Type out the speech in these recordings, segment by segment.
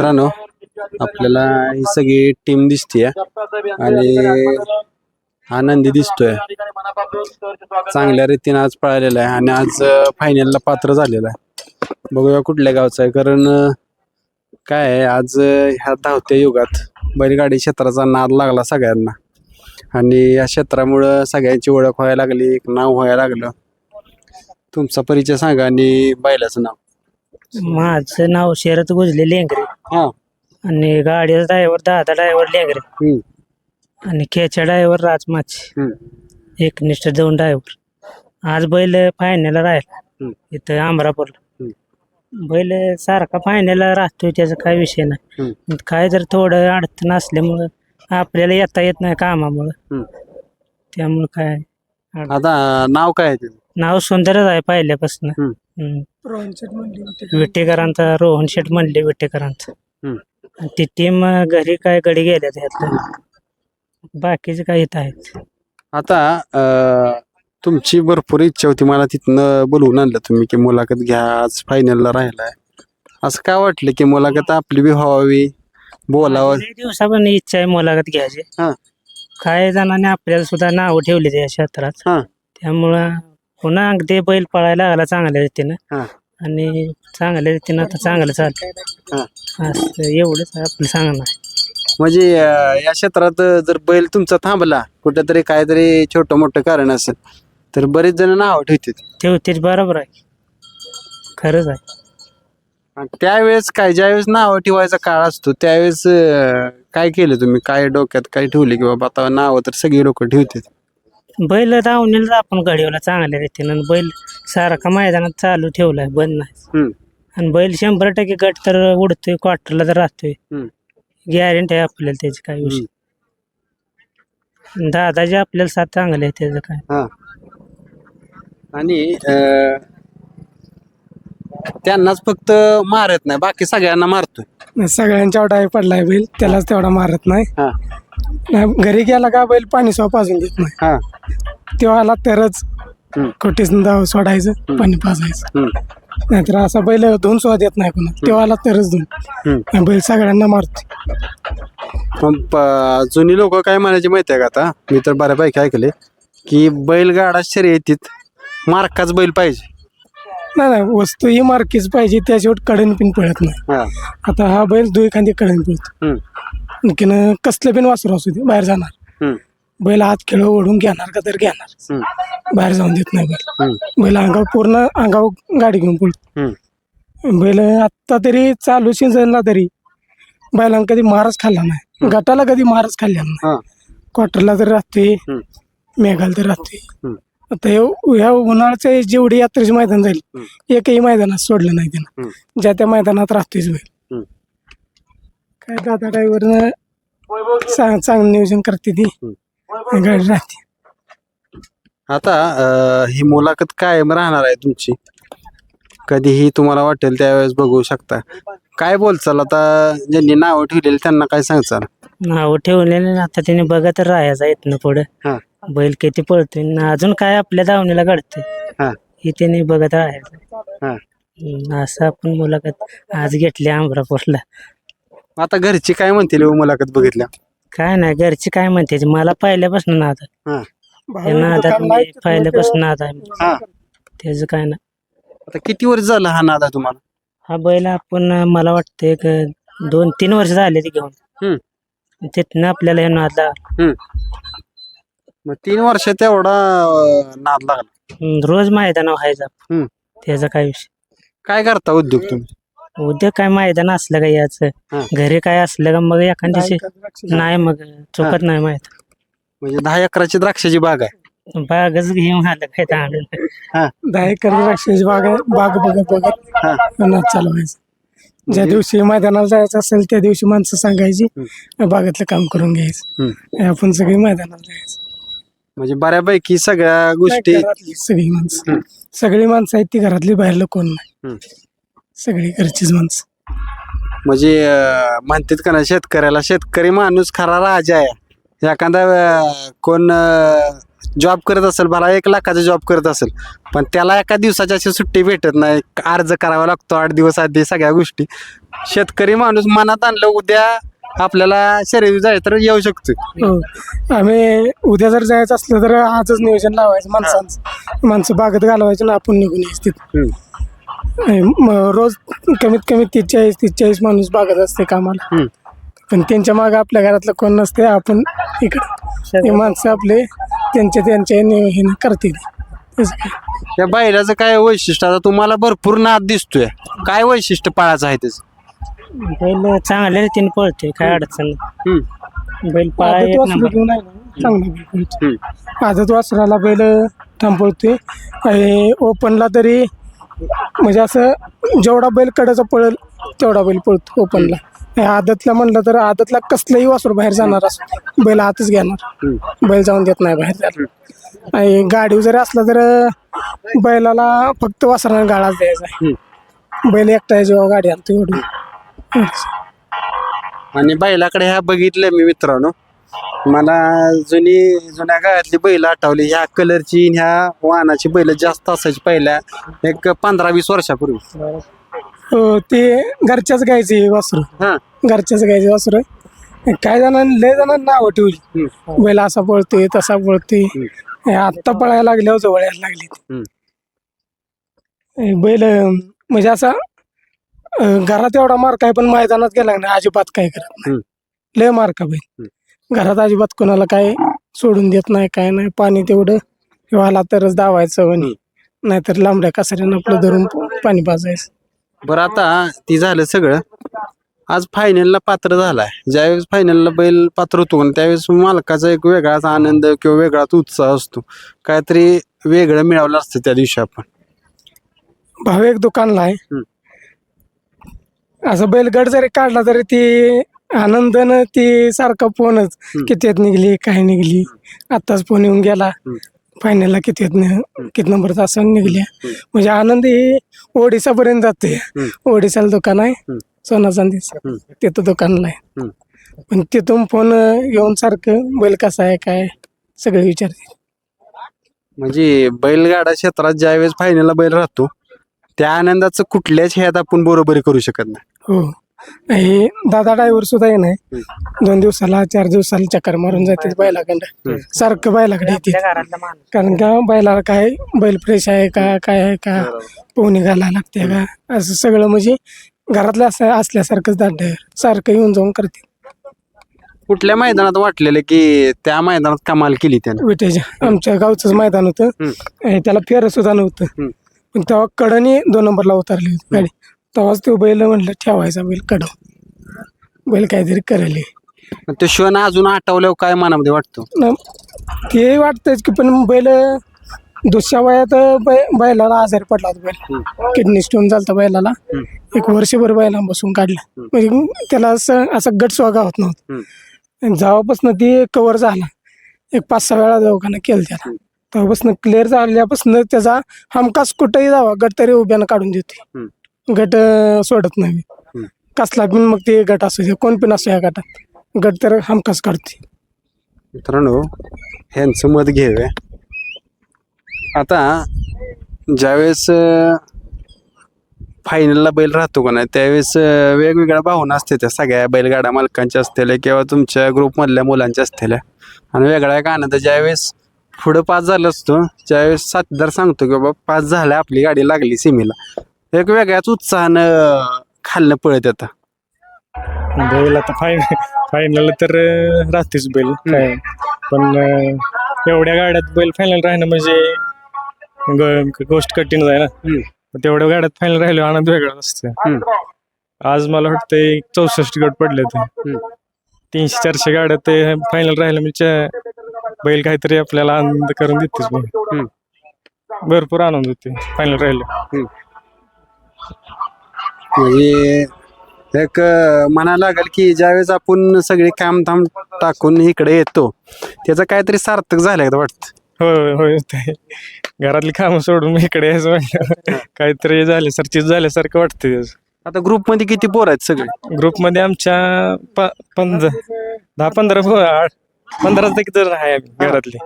मित्रांनो, आपल्याला ही सगळी टीम दिसतीये आणि आनंदी दिसतोय. चांगल्या रीतीने आज पळालेला आहे आणि आज फायनलला पात्र झालेला आहे. बघूया कुठल्या गावचा आहे, कारण काय आहे, आज ह्या धावत्या युगात बैलगाडी क्षेत्राचा नाद लागला सगळ्यांना आणि या क्षेत्रामुळं सगळ्यांची ओळख व्हायला लागली, एक नाव व्हायला लागलं. तुमचा परिचय सांगा आणि बैलाचं नाव. माझं नाव शरद गुजले लेंगरे हा. आणि गाडीचा ड्रायव्हर दादा ड्रायव्हर लेंगरे आणि खेचा ड्रायव्हर राजमाची एकनिष्ठ 2 ड्रायव्हर. आज बैल फायनलला राहिला इथं अमरापूरला. बैल सारखा फायनलला राहतोय, त्याचा काय विषय नाही. काय जर थोडं अडचण असल्यामुळं आपल्याला येता येत नाही कामामुळं, त्यामुळं काय. आता नाव काय आहे त्याचं? नाव सुंदरच आहे पहिल्यापासून. विटेकरांचा रोहन शेट म्हणले विटेकरांचा. ती टीम घरी काय गडी गेल्यात ह्यातलं, बाकीचे काय इथं आहेत. आता तुमची भरपूर इच्छा होती, मला तिथनं बोलवून आणलं तुम्ही की मुलाखत घ्या, आज फायनलला राहिलाय. असं काय वाटलं की मुलाखत आपली बी व्हावी, बोलावं? दिवसापर्यंत इच्छा आहे मुलाखत घ्यायची. काही जणांनी आपल्याला सुद्धा नाव ठेवले या क्षेत्रात, त्यामुळं पुन्हा अगदी बैल पळायला लागला चांगल्या रीतीनं आणि चांगल्या रीतीनं आता चांगलं चालतं. असं एवढंच आपलं सांगणार. म्हणजे या क्षेत्रात जर बैल तुमचा थांबला कुठेतरी, काहीतरी छोटं मोठं कारण असेल तर बरेच जण नाव ठेवतेच. बरोबर आहे, खरंच आहे. त्यावेळेस काय, ज्यावेळेस नाव ठेवायचा काळ असतो त्यावेळेस काय केलं तुम्ही? काय डोक्यात काय ठेवले की बाबा आता नाव तर सगळी लोक ठेवतात? बैल धावणीला आपण घडवला चांगल्या रीतीनं. बैल सारखा मैदानात चालू ठेवलाय, बंद नाही. आणि बैल 100% गट तर उडतोय, क्वार्टरला तर राहतोय. गॅरंटी आहे आपल्याला त्याची, काय विषय. दादाजी आपल्याला साथ चांगले आहे त्याचं काय. आणि त्यांनाच फक्त मारत नाही, बाकी सगळ्यांना मारतोय. सगळ्यांच्या डाय पडलाय बैल, त्यालाच तेवढा मारत नाही. घरी गेला का बैल पाणी सो पाजून देत नाही. तेव्हा आला तरच कोटीस दाव सोडायचं, पाणी पाजायचं. नाहीतर असा बैल धुवून सुद्धा देत नाही कोणा. तेव्हा आला तरच धुवून. बैल सगळ्यांना मारतो. जुनी लोक काय म्हणायचे माहिती आहे का? आता मी तर बऱ्यापैकी ऐकले की बैलगाडा शर्यतीत मार्काच बैल पाहिजे. नाही, वस्तू ही मार्कीच पाहिजे, त्याशिवाय कडण पिन पळत नाही. आता हा बैल 2 एखादी कडण पळतो. आणखीन कसलं पिन वासरू असू दे, बाहेर जाणार. बैल हात खेळ ओढून घेणार का तर घेणार, बाहेर जाऊन देत नाही बैल. बैल अंगावर पूर्ण अंगावर गाडी घेऊन पळतो. बैल आत्ता तरी चालू सीझनला तरी बैलांना कधी मारच खाल्ला नाही, गटाला कधी मारच खाल्ला नाही. क्वार्टरला तर राहतोय, मेघाला तर राहतोय. आता ह्या उन्हाळ्याचं जेवढी यात्रेचे मैदान जाईल, एकही मैदानात सोडलं नाही त्यानं. ज्या त्या मैदानात राहतोयच बैल. काय दादा ड्रायव्हरनं चांगलं नियोजन करते, ती गाडी राहते. आता ही मुलाखत कायम राहणार आहे तुमची, कधीही तुम्हाला वाटेल त्यावेळेस बघू शकता. काय बोलचाल आता ज्यांनी नावं ठेवलेली त्यांना काय सांगचाल? नाव ठेवलेलं आता त्याने बघत राहायचं इथनं पुढं. बैल किती पळतोय, अजून काय आपल्या धावणीला घडतंय हे त्याने बघत राहायचं. असं आपण मुलाखत आज घेतली अमरापूरला. आता घरची काय म्हणतील मुलाखत बघितल्या? काय नाही, घरची काय म्हणते, मला पहिल्यापासून नाद आहे. पहिल्यापासून नाद आहे त्याचं, काय नाही. आता किती वर्ष झालं हा नाद आहे तुम्हाला? हा बैल आपण मला वाटतं एक 2-3 वर्ष झाले ते घेऊन. तिथनं आपल्याला हे नाद लागला. मग 3 वर्षात एवढा नाद लागला? रोज मैदान व्हायचं, त्याचा काय विषय. काय करता उद्योग तुम्ही? उद्या काय मैदान असलं का याचं, घरी काय असलं का मग एखाद्याशी नाही, मग चुकत नाही माहित. म्हणजे 10 एकराची द्राक्षाची बाग आहे? बागच घेऊन आलं काय चांगलं. 10 एकर द्राक्षाची बाग आहे. बाग बघत नाद चालवायचं. ज्या दिवशी मैदानाला जायचं असेल त्या दिवशी माणसं सांगायची, बागातलं काम करून घ्यायचं. आपण सगळी मैदानाला जायचं. म्हणजे बऱ्यापैकी सगळ्या गोष्टी सगळी माणसं आहेत ती घरातली, बाहेरलं कोण नाही, सगळी घरचीच माणसं. म्हणजे म्हणतात का ना, शेतकऱ्याला शेतकरी माणूस खरा राजा आहे. एखादा कोण जॉब करत असेल, भला 1 लाखाचा जॉब करत असेल, पण त्याला एका दिवसाची अशी सुट्टी भेटत नाही, अर्ज करावा लागतो 8 दिवस आधी सगळ्या गोष्टी. शेतकरी माणूस मनात आणलं उद्या आपल्याला शर्यती जायचं तर येऊ शकतो. हो. आम्ही उद्या जर जायचं असलं तर आजच नियोजन लावायचं माणसांचं, माणसं बागत घालवायचं ना आपण निघून यायचं तिथं. रोज कमीत कमी 30-40 माणूस बागत असते कामाला, पण त्यांच्या मागे आपल्या घरातलं कोण नसते, आपण इकडे हे माणसं आपले त्यांच्या हे करतील. तसं काय. त्या बैलाचं काय वैशिष्ट्य, आता तुम्हाला भरपूर नाद दिसतोय, काय वैशिष्ट्य पाळायचं आहे त्याचं? बैल चांगल्या रीतीने पळते, काय अडचण नाही. बैल पळा आदत एक वासरू नंबर. घेऊन आहे ना, चांगला बैल पळतो. आदत वासराला बैल थांबवते. ओपनला तरी म्हणजे असं जेवढा बैल कडाचा पळेल तेवढा बैल पळतो ओपनला. आदतला म्हणलं तर आदतला कसलंही वासरू बाहेर जाणार असं बैल आतच घेणार, बैल जाऊन देत नाही बाहेर त्याला. आणि गाडीवर जरी असला तर बैलाला फक्त वासराने गाळाच द्यायचा. बैल एकटा जेव्हा गाडी आणतो एवढं. आणि बैलाकडे ह्या बघितलं मी मित्रांनो, मला जुन्या काळातली बैल आठवली. ह्या कलरची, ह्या वाहनाची बैल जास्त असायची पहिल्या 15-20 वर्षापूर्वी. हो, ते घरच्याच गायचे वासरू, घरच्याच गायचे वासरू. काय जणांनी लय जणांना नावं ठेवली, बैल असा पळतोय तसा पळतोय. आत्ता पळायला लागल्यावर जवळ यायला लागली बैल. म्हणजे असा घरात एवढा मार काय, पण मैदानात गेला नाही अजिबात काय करत नाही. लय मार का बैल. घरात अजिबात कोणाला काय सोडून देत नाही, काय नाही. पाणी तेवढं व्हायला तरच दावायचं, नाहीतर लांबड्या कासऱ्यानं आपलं धरून पाणी पाजायचं. बरं, आता ती झालं सगळं. आज फायनलला पात्र झालाय. ज्यावेळेस फायनलला बैल पात्र होतो ना, त्यावेळेस मालकाचा एक वेगळाच आनंद किंवा वेगळाच उत्साह असतो. काहीतरी वेगळं मिळवलं असतं त्या दिवशी आपण. भाऊ एक दुकानला आहे, असं बैलगड जरी काढला तरी ती आनंदानं ती सारखा फोनच, कितीत निघली काय निघली. आत्ताच फोन येऊन गेला, फायनलला किती नंबरचा असं निघल्या. म्हणजे आनंद ही ओडिसापर्यंत जाते. ओडिसाला दुकान आहे सोना चांदीचं, तिथं दुकानला आहे. पण तिथून फोन येऊन सारखं बैल कसा आहे काय सगळं विचारते. म्हणजे बैलगाडा क्षेत्रात ज्यावेळेस फायनलला बैल राहतो, त्या आनंदाचं कुठल्याच ह्यात आपण बरोबरी करू शकत नाही. हो, हे दादा ड्रायव्हर सुद्धा आहे नाही, 2 दिवसाला 4 दिवसाला चक्कर मारून जाते बैलाकडं, सारखं बैलाकडे येते. कारण का बैलाला काय बैल फ्रेश आहे का, काय आहे का, पोहणी घालायला लागते का, असं सगळं म्हणजे घरातलं असं असल्यासारखंच दादा सारखं येऊन जाऊन करते. कुठल्या मैदानात वाटलेलं की त्या मैदानात कमाल केली त्याने? विटेच्या आमच्या गावचंच मैदान होतं, त्याला फेर सुद्धा नव्हतं, पण तेव्हा कडनी 2 नंबरला उतरली होती गाडी. तेव्हाच तो बैल म्हणलं ठेवायचा बैल कडव, बैल काहीतरी करायला. ते क्षण अजून आठवल्यावर काय मनामध्ये वाटतं? ते वाटतंच की, पण बैल दुसऱ्या वयात बैलाला आजारी पडला होता. बैल किडनी स्टोन झालता बैलाला, 1 वर्षभर बैला बसून काढला. म्हणजे त्याला असं गट स्वागा होत नव्हतं. जेव्हापासून ती कव्हर झाला, 5-6 वेळा दवाखाना केलं त्याला, तेव्हापासून क्लिअर झाल्यापासून त्याचा हमखास कुठेही जावा गट तरी उभ्यानं काढून देते. गट सोडत नाही कसला पण, मग ते गट असू दे कोण पण असो, या गटात गट तर हमखास काढते. मित्रांनो, ह्यांचं मत घेऊया. आता ज्यावेळेस फायनलला बैल राहतो का नाही, त्यावेळेस वेगवेगळ्या भावना असते त्या सगळ्या बैलगाडा मालकांच्या असलेल्या किंवा तुमच्या ग्रुपमधल्या मुलांच्या असलेल्या. आणि वेगळा एक आनंद ज्यावेळेस पुढं पास झालं असतो, त्यावेळेस साथीदार सांगतो की बाबा पास झाला, आपली गाडी लागली सीमेला, एक वेगळ्याच उत्साहानं खालनं पळत येतं. बैल आता फायनल तर राहतेच बैल काय, पण एवढ्या गाड्यात बैल फायनल राहणं म्हणजे गोष्ट कठीण आहे ना. तेवढ्या गाड्यात फायनल राहिलो आनंद वेगळा असतो. आज मला वाटतं 64 गट पडले ते 300-400 गाड्यात ते फायनल राहिलं म्हणजे बैल काहीतरी आपल्याला आनंद करून देतेच. भरपूर आनंद होते फायनल राहिले. म्हणजे एक म्हणायला लागेल की ज्यावेळेस आपण सगळे काम धाम टाकून इकडे येतो, त्याचं काहीतरी सार्थक झालं वाटतं. होय होय, ते घरातली कामं सोडून इकडे यायचं म्हणलं काहीतरी झाल्यासारखं झाल्यासारखं वाटतं. आता ग्रुपमध्ये किती पोर आहेत सगळे? ग्रुपमध्ये आमच्या 10-15 15 तर आहे घरातली.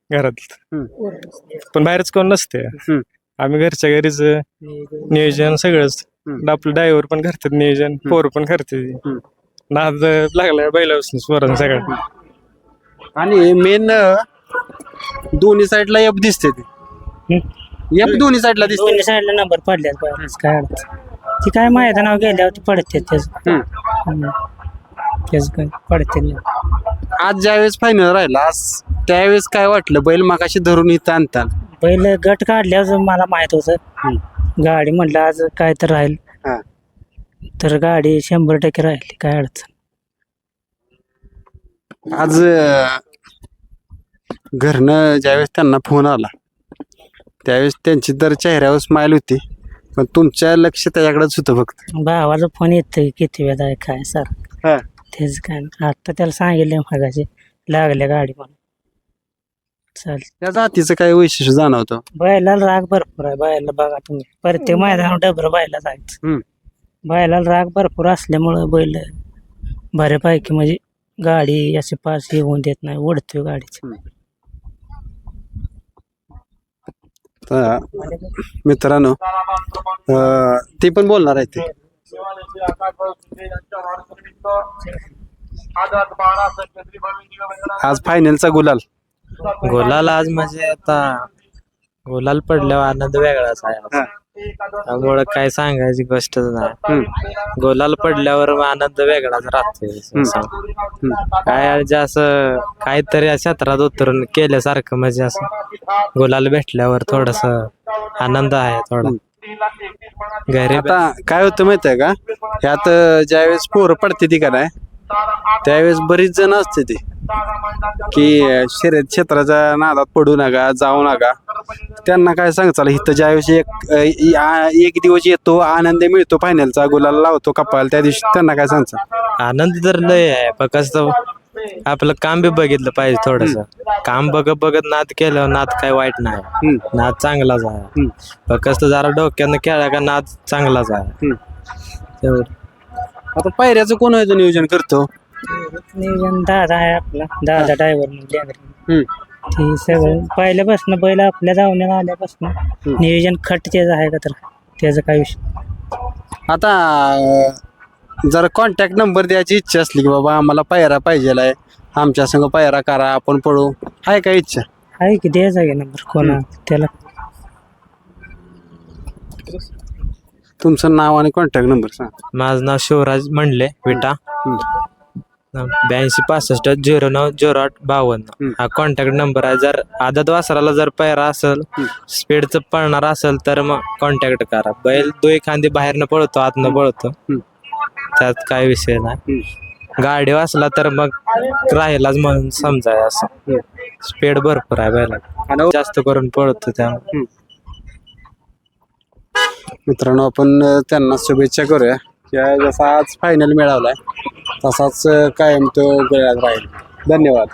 घरात हम्म. पण बाहेरच कोण नसते हम्म. आम्ही घरच्या घरीच नियोजन सगळंच आपलं ड्रायव्हर पण करतात नियोजन पोर पण करते नाद लागलाय बैलापासून स्वरण सगळं आणि मेन दोन्ही साईडला एफ दिसते ती एफ दोन्ही साईडला दिसते. दोन्ही साईडला नंबर पडल्यात बरंच काय अडचण ती काय मैदानावर गेल्यावरती पडते तेच तेच काय पडते नाही. आज ज्यावेळेस फायनल राहिला आज त्यावेळेस काय वाटलं बैल मगाशी धरून इथं आणतात. पहिलं गट काढल्यावर मला माहित होतं गाडी म्हटलं आज काय तर राहील हा. तर गाडी 100% राहिली काय अडचण. आज घरनं ज्यावेळेस त्यांना फोन आला त्यावेळेस त्यांची तर चेहऱ्यावर स्माईल होती पण तुमच्या लक्ष त्याच्याकडेच होतं फक्त. भावाचा फोन येतोय किती वेळ आहे काय सर तेच काय आता त्याला सांगितलं मगाशी लागल्या गाडी म्हणून चाल. त्या जातीचं काय वैशिष्ट्य जाणवतं. बैलाला राग भरपूर आहे बैला बघा तुम्ही प्रत्येक मैदानावर डबर बैला जायचं बैलाला राग भरपूर असल्यामुळं बैल बऱ्यापैकी म्हणजे गाडी अशी पास येऊन देत नाही ओढतोय गाडीची. मित्रांनो ते पण बोलणार आहे ते. आज फायनलचा गुलाल गोलाल आज म्हणजे आता गोलाल पडल्यावर आनंद वेगळाच आहे आज. त्यामुळं काय सांगायची गोष्टच नाही. गोलाल पडल्यावर आनंद वेगळाच राहतोय. काय जे असं काहीतरी क्षेत्रात उतरून केल्यासारखं म्हणजे असं गोलाल भेटल्यावर थोडस आनंद आहे थोडा. घरी आता काय होतं माहित आहे का ह्यात ज्यावेळेस पोरं पडते ती का नाही त्यावेळेस बरीच जण असते ती की शर्यत क्षेत्राच्या नादात पडू नका जाऊ नका. त्यांना काय सांगचाल इथं ज्यावेळेस एक दिवस येतो आनंद मिळतो फायनलचा गुलाल लावतो कपाल त्या दिवशी त्यांना काय सांगचाल. आनंद तर लय आहे पण कसं आपलं काम बी बघितलं पाहिजे थोडस. काम बघत बघत नाद केलं नाद काय वाईट नाही नाद चांगलाच आहे पण कसं जरा डोक्यानं खेळा का नाद चांगलाच आहे तेवढं. आता पायऱ्याचं कोण व्हायचं नियोजन करतो. नियोजन दादा आहे आपला दादा ड्रायव्हर म्हणजे ती सगळं पहिल्यापासून बैल आपल्या धावण्याला आल्यापासून नियोजन खट त्याचं आहे का तर त्याचा काय विषय. आता जर कॉन्टॅक्ट नंबर द्यायची इच्छा असली की बाबा आम्हाला पायरा पाहिजेला आहे आमच्या संग पायरा करा आपण पळू आहे काय इच्छा आहे की द्यायचा घे नंबर कोणा त्याला. तुमचं नाव आणि कॉन्टॅक्ट नंबर सांग. माझं नाव शिवराज म्हणले विटा 8265090852 हा कॉन्टॅक्ट नंबर आहे. जर आदत वासराला जर पैरा असेल स्पीडचं पळणार असेल तर मग कॉन्टॅक्ट करा. बैल दोन खांदी बाहेरनं पळतो आतनं पळतो त्यात काय विषय नाही. गाडी वाचला तर मग राहिलाच म्हणून समजाय असं स्पीड भरपूर आहे बैला जास्त करून पळतो त्यामुळे. मित्रांनो आपण त्यांना शुभेच्छा करूया की जसा आज फायनल मिळालाय तसाच कायम तो गळ्यात राहील. धन्यवाद.